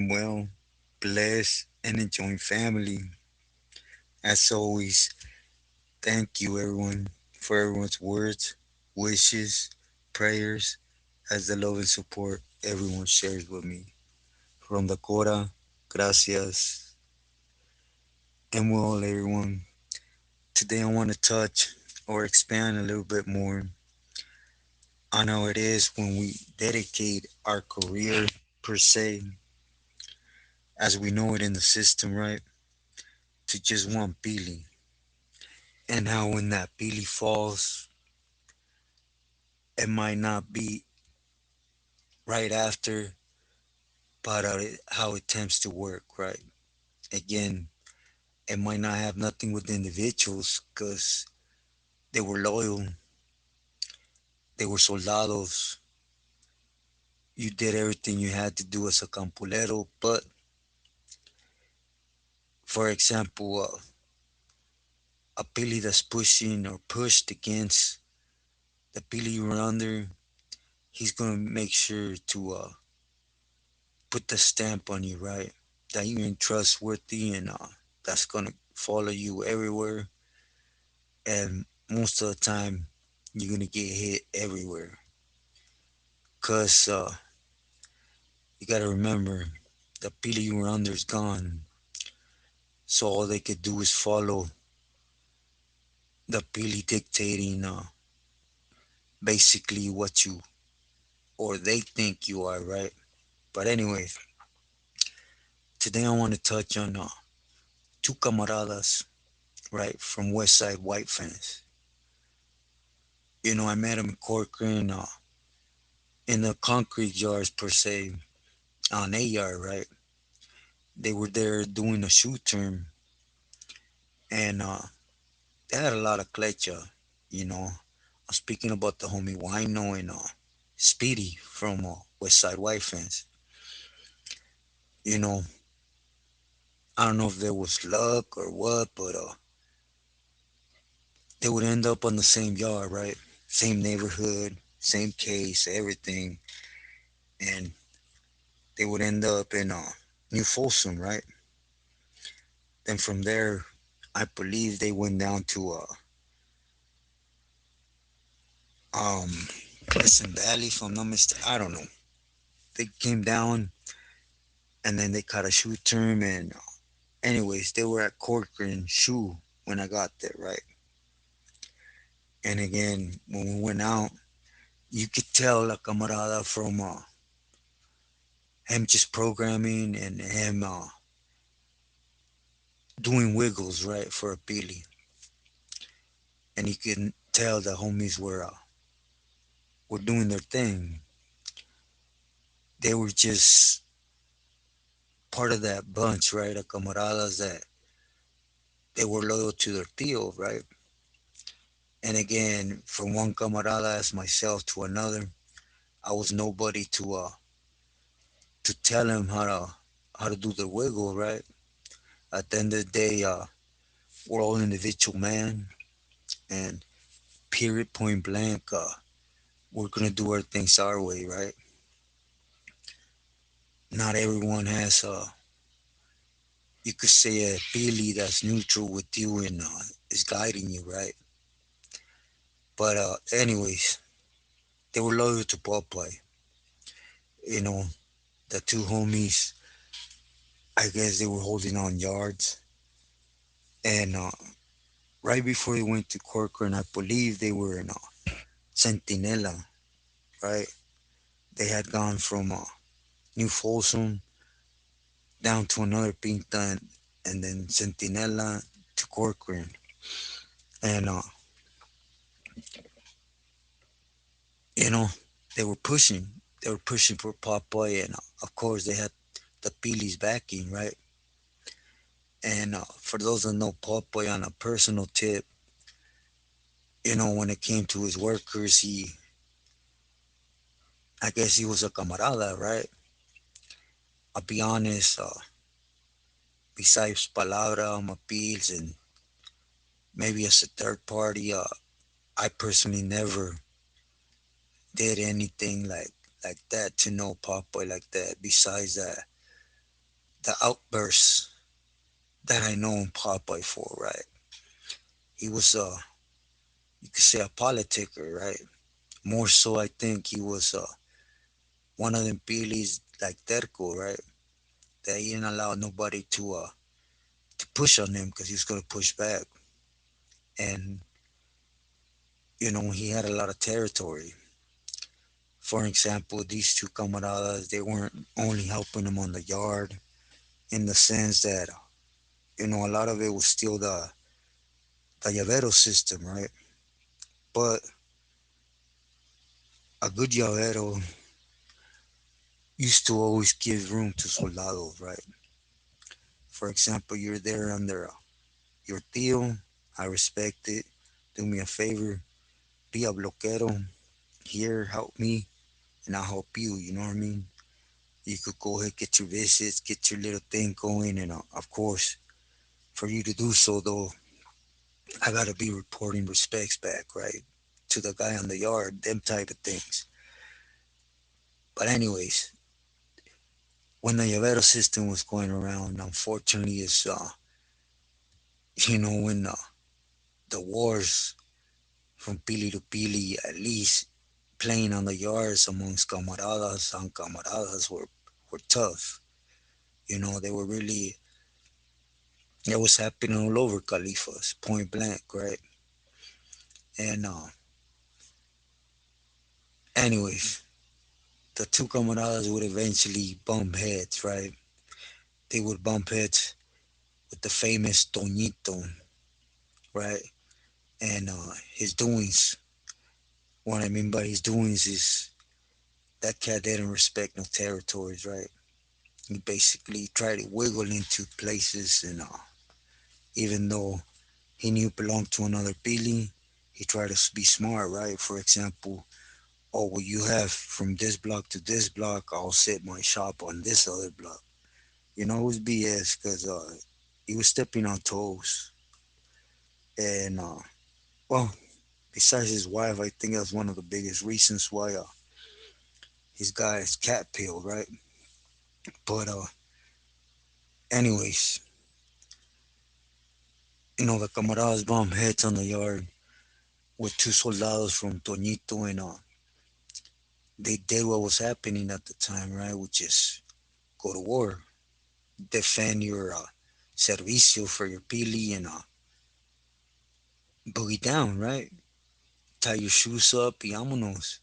doing well, blessed, and enjoying family. As always, thank you everyone for everyone's words, wishes, prayers, as the love and support everyone shares with me. From the Cora, gracias, and well, everyone. Today I want to touch or expand a little bit more on how it is when we dedicate our career per se, as we know it in the system, right, to just one Billy. And how when that Billy falls, it might not be right after, but how it tends to work, right? Again, it might not have nothing with the individuals because they were loyal, they were soldados, you did everything you had to do as a campulero. But for example, a Billy that's pushing or pushed against the Billy you're under, he's gonna make sure to put the stamp on you, right? That you ain't trustworthy and that's gonna follow you everywhere. And most of the time, you're gonna get hit everywhere. Cause you gotta remember, the pili you were under is gone. So all they could do is follow the pili dictating basically what you or they think you are, right? But anyways, today I want to touch on two camaradas, right, from West Side White fans. I met them in Corcoran in the concrete yards per se, on a yard, right? They were there doing a shoot term, and they had a lot of klecha, you know. I'm speaking about the homie Wino and Speedy from West Side White fans. You know, I don't know if there was luck or what, but they would end up on the same yard, right? Same neighborhood, same case, everything, and they would end up in New Folsom, right? Then from there, I believe they went down to um Pleasant Valley, if I'm not mistaken. I don't know. They came down and then they caught a shoe term, and anyways, they were at Corcoran Shoe when I got there, right? And again, when we went out, you could tell La Camarada from him just programming and him doing wiggles, right, for a Pili. And you can tell the homies were doing their thing. They were just part of that bunch, right, of camaradas that they were loyal to their tío, right? And again, from one camarada as myself to another, I was nobody to tell him how to do the wiggle, right? At the end of the day, we're all individual man, and period, point blank, we're gonna do our things our way, right? Not everyone has you could say a Billy that's neutral with you and is guiding you, right? But anyways, they were loyal to Popeye. You know, the two homies, I guess they were holding on yards, and right before they went to Corcoran, I believe they were in Centinela, right? They had gone from New Folsom down to another Pinta and then Centinela to Corcoran. And, you know, they were pushing. They were pushing for Popeye. And, of course, they had the Pili's backing, right? And for those that know Popeye on a personal tip, when it came to his workers, I guess he was a camarada, right? I'll be honest, besides Palabra, Mapils, and maybe as a third party, I personally never did anything like that to know Popeye like that. Besides that, the outbursts that I know Popeye for, right? He was you could say a politicker, right? More so, I think he was one of them Pilis like Terco, right? That he didn't allow nobody to push on him because he was gonna push back, and he had a lot of territory. For example, these two camaradas, they weren't only helping him on the yard in the sense that a lot of it was still the llavero system, right? But a good llavero used to always give room to soldados, right? For example, you're there under your tío, I respect it. Do me a favor, be a bloquero here, help me, and I'll help you. You know what I mean? You could go ahead, get your visits, get your little thing going, and of course, for you to do so, though, I gotta be reporting respects back, right, to the guy on the yard, them type of things. But anyways, when the llavero system was going around, unfortunately, is when the wars from Pili to Pili, at least playing on the yards amongst camaradas and camaradas were tough. They were really, it was happening all over Califas, point blank, right? And anyways, the two camaradas would eventually bump heads, right? They would bump heads with the famous Toñito, right? And his doings, what I mean by his doings is that cat didn't respect no territories, right? He basically tried to wiggle into places, and even though he knew it belonged to another Pili, he tried to be smart, right? For example, oh, well, you have from this block to this block, I'll set my shop on this other block. It was BS because he was stepping on toes. And, well, besides his wife, I think that's one of the biggest reasons why his guy is cat peeled, right? But, anyways, the camaradas bomb heads on the yard with two soldados from Toñito, and they did what was happening at the time, right? Which is go to war, defend your servicio for your pili, and boogie down, right? Tie your shoes up, y vámonos.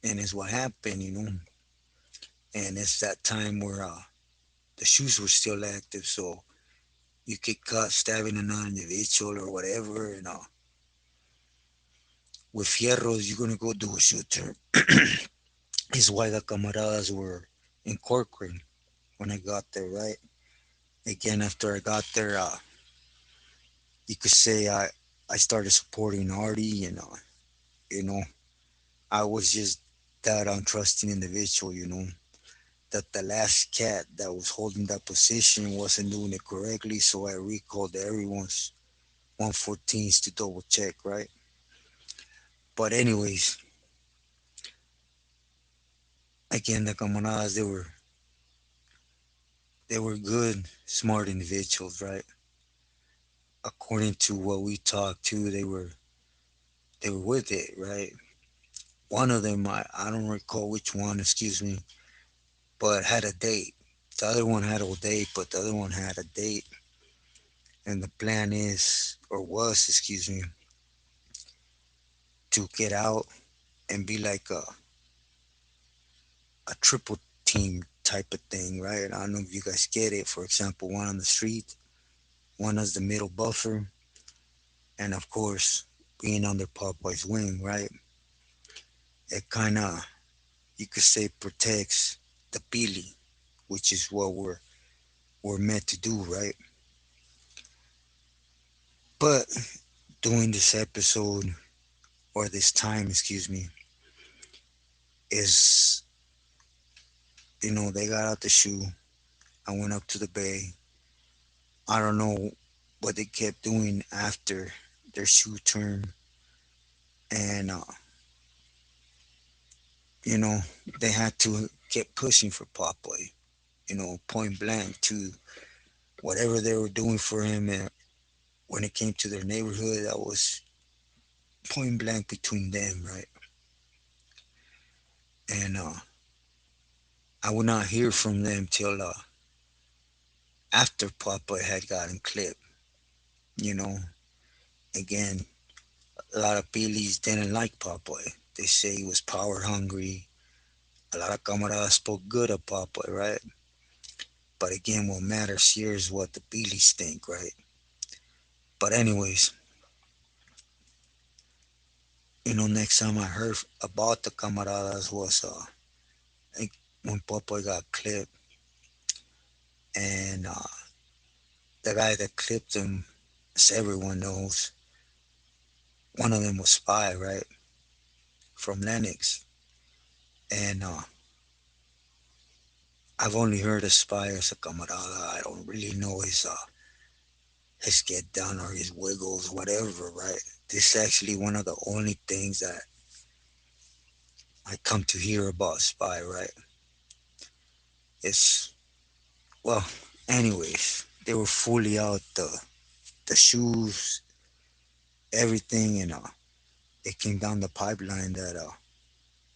And it's what happened. And it's that time where the shoes were still active, so you get caught stabbing another individual or whatever, and with fierros, you're gonna go do a shooter. Is why the camaradas were in Corcoran when I got there, right? Again, after I got there, you could say I started supporting Artie, and you know, I was just that untrusting individual, that the last cat that was holding that position wasn't doing it correctly, so I recalled everyone's 114s to double check, right? But anyways, again, the camaradas, they were good, smart individuals, right? According to what we talked to, they were with it, right? One of them, I don't recall which one, excuse me, but had a date. The other one had a date, but the other one had a date, and the plan is, or was, excuse me, to get out and be like a triple team type of thing, right? I don't know if you guys get it. For example, one on the street, one as the middle buffer, and of course, being under Popeye's wing, right? It kind of, you could say, protects the Pili, which is what we're meant to do, right? But doing this episode, or this time, excuse me, is, they got out the shoe. I went up to the bay. I don't know what they kept doing after their shoe turn, and you know they had to keep pushing for Popeye. point blank to whatever they were doing for him. And when it came to their neighborhood, that was point blank between them, right? And I would not hear from them till after Papa had gotten clipped. You know, again, a lot of Billies didn't like Papa. They say he was power hungry. A lot of camaradas spoke good of Papa, right? But again, what matters here is what the Billies think, right? But anyways, next time I heard about the camaradas was like when Papa got clipped, and the guy that clipped him, as everyone knows, one of them was Spy, right, from Lennox, and I've only heard of Spy as a camarada. I don't really know his get down or his wiggles, whatever, right? This is actually one of the only things that I come to hear about Spy, right? It's well, anyways, they were fully out the shoes, everything, and it came down the pipeline that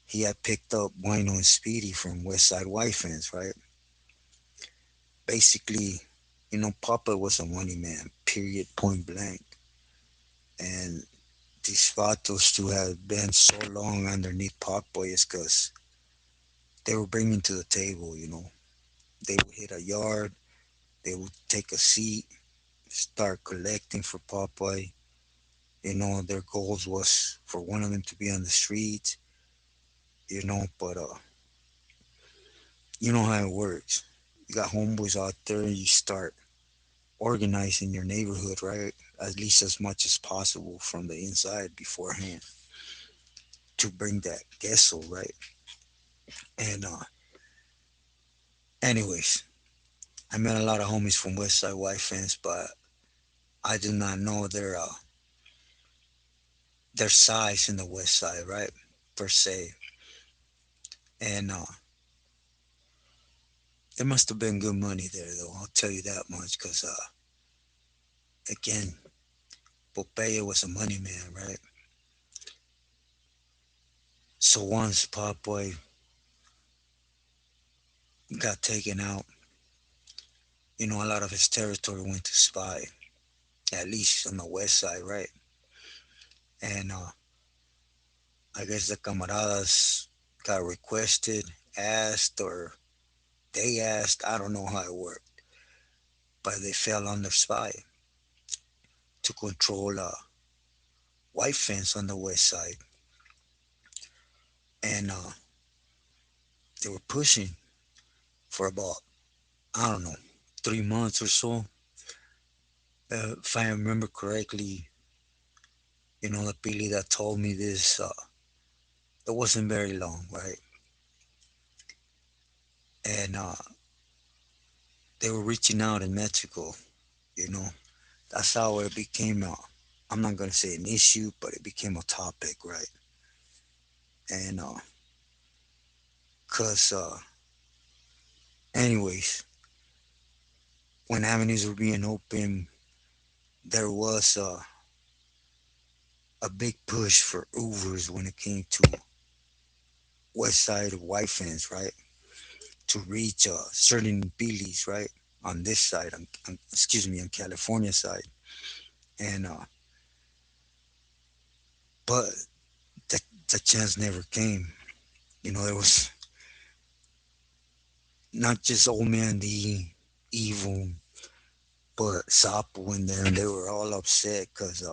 he had picked up Wino and Speedy from West Side White Fans, right? Basically, Papa was a money man, period, point blank. And these vatos to have been so long underneath Papa is because they were bringing to the table, They would hit a yard, they would take a seat, start collecting for Popeye. Their goals was for one of them to be on the streets, but you know how it works. You got homeboys out there, and you start organizing your neighborhood, right? At least as much as possible from the inside beforehand to bring that gesso, right? And anyways, I met a lot of homies from West Side White Fans, but I do not know their size in the West Side, right? Per se. And there must have been good money there, though. I'll tell you that much, because again, Popeye was a money man, right? So once Pop Boy got taken out, a lot of his territory went to Spy, at least on the west side, right? And I guess the camaradas got requested, asked, or they asked. I don't know how it worked, but they fell under Spy to control white fence on the west side, and they were pushing for about, I don't know, 3 months or so. If I remember correctly, the Billy that told me this, it wasn't very long, right? And they were reaching out in Mexico, you know. That's how it became I'm not gonna say an issue, but it became a topic, right? And cause anyways, when avenues were being open, there was a big push for Ubers when it came to west side of white fence, right? To reach certain Billys, right? On this side, excuse me, on California side, and but the the chance never came. There was not just old man the evil, but Sapo in there, and they were all upset because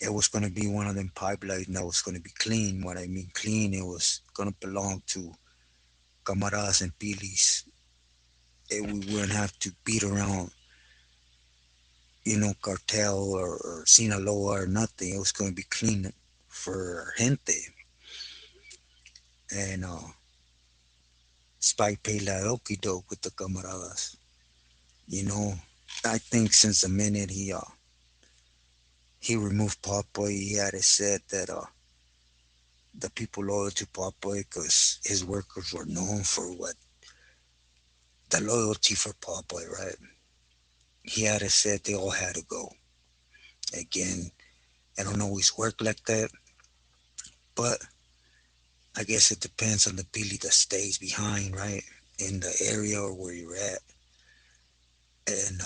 it was going to be one of them pipelines that was going to be clean. What I mean clean, it was going to belong to Camaras and Pilis. We wouldn't have to beat around, cartel or Sinaloa or nothing. It was going to be clean for gente. And Spike paid la okie doke with the Camaradas. You know, I think since the minute he removed Papa, he had it said that the people loyal to Papa, because his workers were known for what the loyalty for Popeye, right? He had to said they all had to go. Again, I don't always work like that, but I guess it depends on the Billy that stays behind, right? In the area or where you're at. And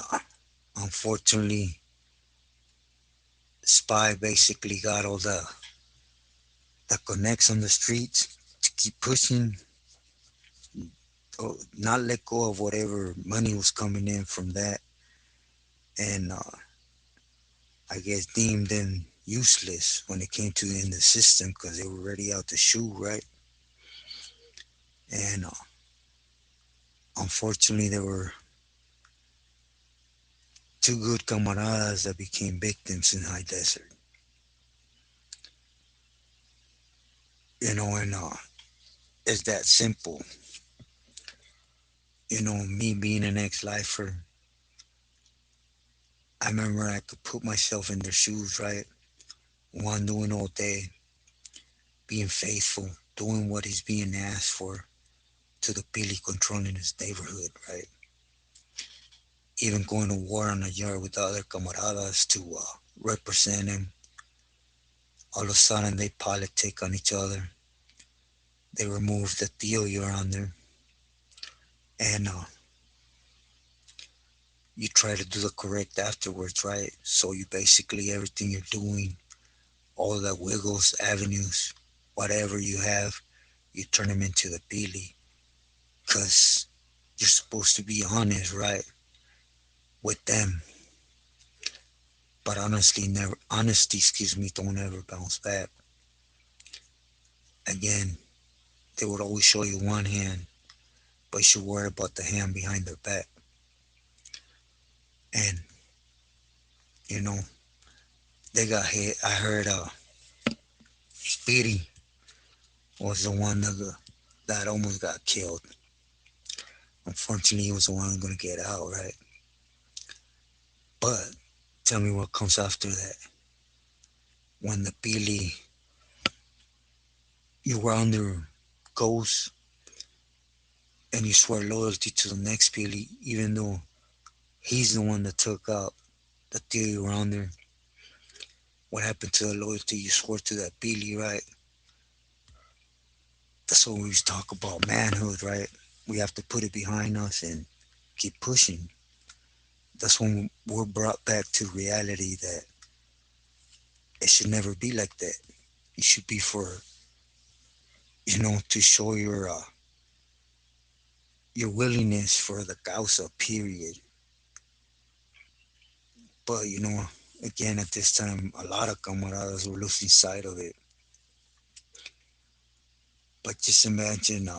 unfortunately, Spy basically got all the connects on the streets to keep pushing, not let go of whatever money was coming in from that. And I guess deemed them useless when it came to in the system because they were already out the shoe, right? And unfortunately, there were two good camaradas that became victims in High Desert. And it's that simple. Me being an ex-lifer, I remember I could put myself in their shoes, right? One doing all day, being faithful, doing what is being asked for to the Billy controlling his neighborhood, right? Even going to war on a yard with the other camaradas to represent him. All of a sudden, they politic on each other. They remove the deal you're under, and you try to do the correct afterwards, right? So you basically everything you're doing, all the wiggles, avenues, whatever you have, you turn them into the Billy, cause you're supposed to be honest, right, with them. But honestly, never honesty, excuse me, don't ever bounce back. Again, they would always show you one hand, but you should worry about the hand behind their back. And you know, they got hit. I heard Speedy was the one that almost got killed. Unfortunately, he was the one gonna get out, right? But tell me what comes after that. When the Billy you were under goes and you swear loyalty to the next Billy, even though he's the one that took out the deal you were under. What happened to the loyalty you swore to that Billy, right? That's what we talk about manhood, right? We have to put it behind us and keep pushing. That's when we're brought back to reality that it should never be like that. You should be for, to show your willingness for the causa, period. But again, at this time, a lot of camaradas were losing sight of it. But just imagine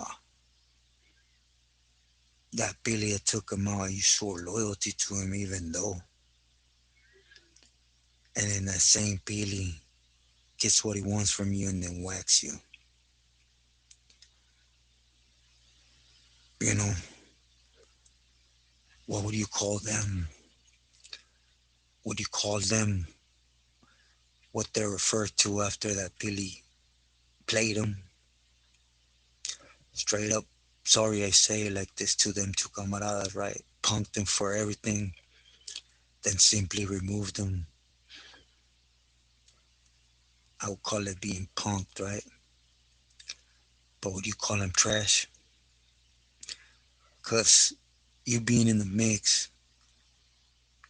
that Billy that took him out, you swore loyalty to him even though. And then that same Billy gets what he wants from you and then whacks you. You know, what would you call them? Would you call them what they're referred to after that Billy played him? Straight up, sorry I say it like this to them two camaradas, right? Punked them for everything, then simply removed them. I would call it being punked, right? But would you call them trash? Because you being in the mix,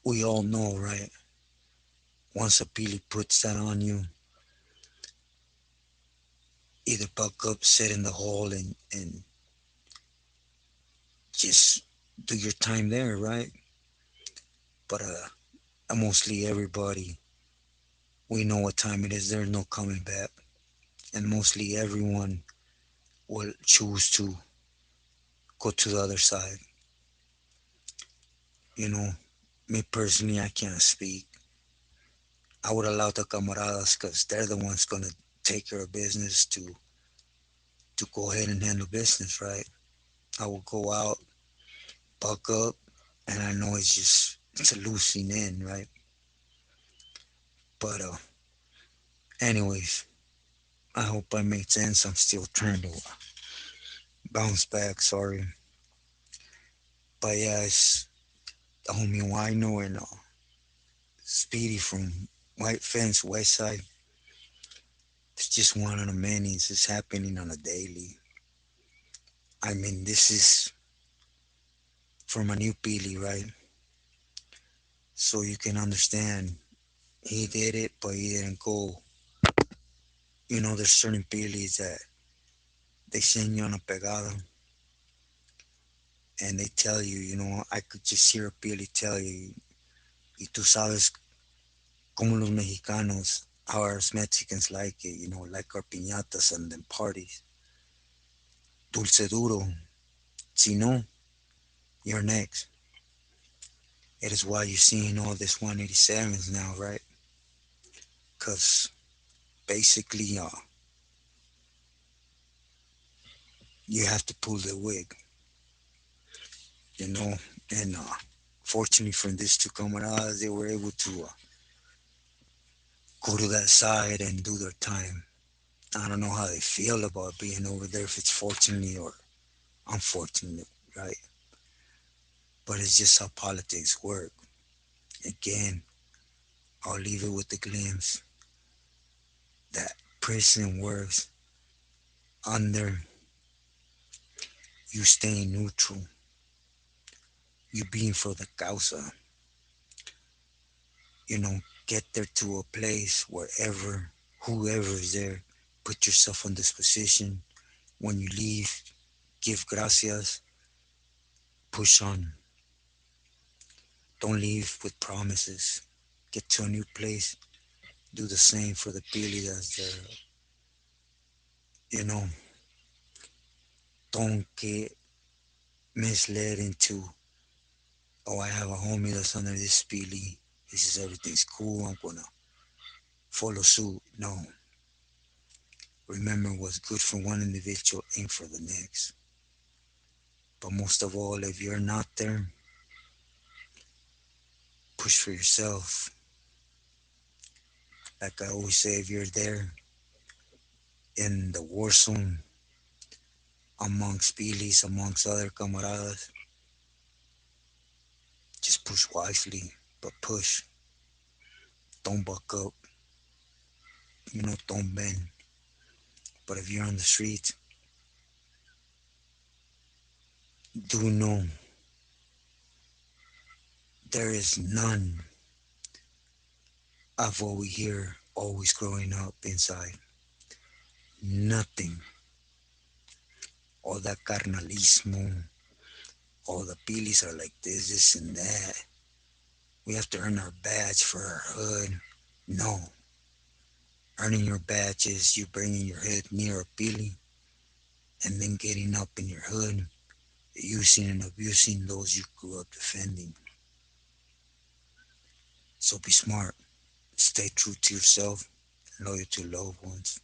we all know, right? Once a Billy puts that on you, either buck up, sit in the hole, and just do your time there, right? But mostly everybody, we know what time it is. There's no coming back. And mostly everyone will choose to go to the other side. You know, me personally, I can't speak. I would allow the camaradas because they're the ones going to take care of business to go ahead and handle business, right? I will go out, buck up, and I know it's a losing end, right? But anyways, I hope I made sense. I'm still trying to bounce back. Sorry. Popeye is the homie Wino and Speedy from White Fence, West Side. It's just one of the many. It's happening on a daily. I mean, this is from a new Peely, right? So you can understand he did it, but he didn't go. There's certain Peelys that they send you on a pegada and they tell you, I could just hear a Peely tell you, y tú sabes como los mexicanos, how us Mexicans like it, like our piñatas and them parties. Dulce duro. Si no, you're next. It is why you're seeing all this 187s now, right? Because basically, you have to pull the wig, you know. And fortunately, from these two camaradas, they were able to go to that side and do their time. I don't know how they feel about being over there, if it's fortunately or unfortunately, right? But it's just how politics work. Again, I'll leave it with the glimpse that prison works under you staying neutral, you being for the causa, you know, get there to a place wherever, whoever is there, put yourself in this position. When you leave, give gracias, push on. Don't leave with promises. Get to a new place, do the same for the Pili that's there. You know, don't get misled into, oh, I have a homie that's under this Pili. This is everything's cool. I'm gonna follow suit. No. Remember what's good for one individual ain't for the next. But most of all, if you're not there, push for yourself. Like I always say, if you're there in the war zone amongst Pilis, amongst other camaradas, just push wisely, but push. Don't buck up, don't bend. But if you're on the streets, do know there is none of what we hear always growing up inside. Nothing. All that carnalismo, all the Pilis are like this and that. We have to earn our badge for our hood. No. Earning your badge is you bringing your hood near a Pili and then getting up in your hood, using and abusing those you grew up defending. So be smart. Stay true to yourself and loyal to loved ones.